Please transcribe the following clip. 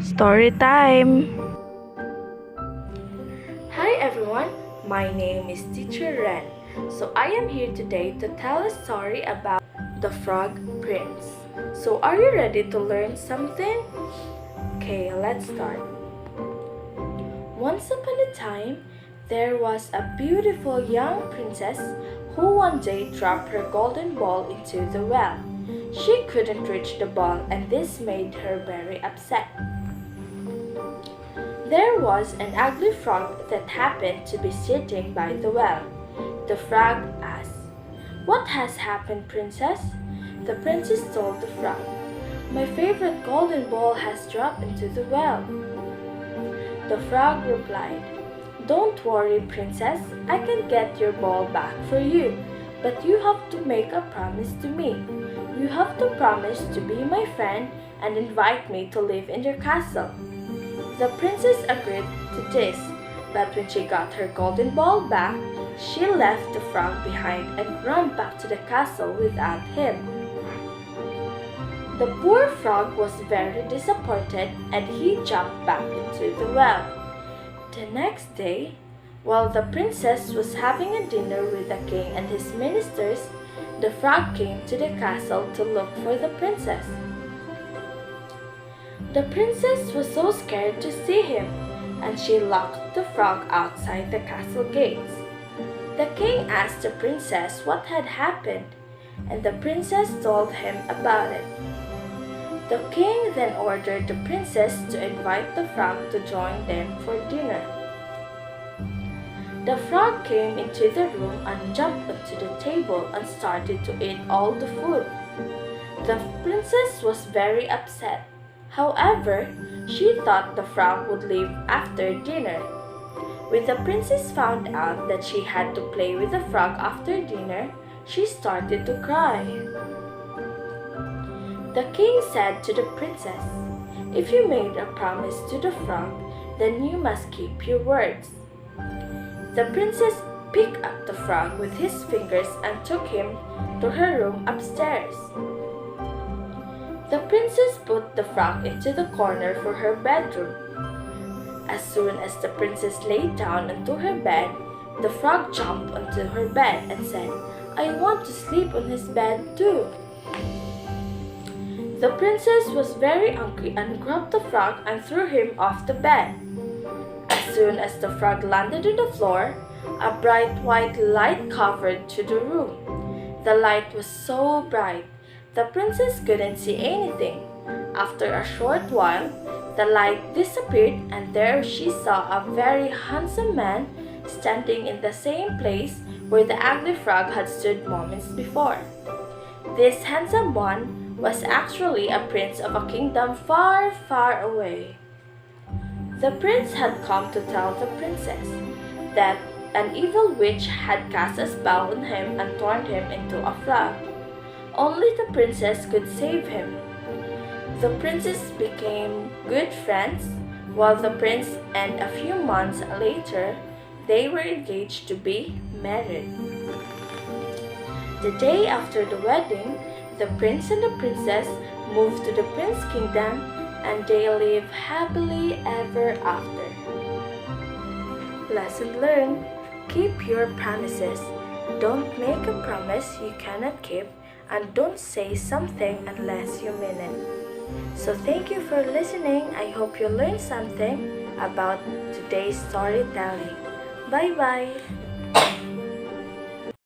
Story time! Hi everyone, my name is Teacher Ren. So I am here today to tell a story about the Frog Prince. So are you ready to learn something? Okay, let's start. Once upon a time, there was a beautiful young princess who one day dropped her golden ball into the well. She couldn't reach the ball and this made her very upset. There was an ugly frog that happened to be sitting by the well. The frog asked, "What has happened, princess?" The princess told the frog, "My favorite golden ball has dropped into the well." The frog replied, "Don't worry, princess, I can get your ball back for you, but you have to make a promise to me. You have to promise to be my friend and invite me to live in your castle." The princess agreed to this, but when she got her golden ball back, she left the frog behind and ran back to the castle without him. The poor frog was very disappointed and he jumped back into the well. The next day, while the princess was having a dinner with the king and his ministers, the frog came to the castle to look for the princess. The princess was so scared to see him, and she locked the frog outside the castle gates. The king asked the princess what had happened, and the princess told him about it. The king then ordered the princess to invite the frog to join them for dinner. The frog came into the room and jumped onto the table and started to eat all the food. The princess was very upset. However, she thought the frog would leave after dinner. When the princess found out that she had to play with the frog after dinner, she started to cry. The king said to the princess, "If you made a promise to the frog, then you must keep your words." The princess picked up the frog with his fingers and took him to her room upstairs. The princess put the frog into the corner for her bedroom. As soon as the princess lay down onto her bed, the frog jumped onto her bed and said, "I want to sleep on his bed too." The princess was very angry and grabbed the frog and threw him off the bed. As soon as the frog landed on the floor, a bright white light covered to the room. The light was so bright the princess couldn't see anything. After a short while, the light disappeared and there she saw a very handsome man standing in the same place where the ugly frog had stood moments before. This handsome one was actually a prince of a kingdom far, far away. The prince had come to tell the princess that an evil witch had cast a spell on him and turned him into a frog. Only the princess could save him. The princess became good friends, while the prince and a few months later, they were engaged to be married. The day after the wedding, the prince and the princess moved to the prince's kingdom and they lived happily ever after. Lesson learned: keep your promises. Don't make a promise you cannot keep, and don't say something unless you mean it. So thank you for listening. I hope you learned something about today's storytelling. Bye-bye!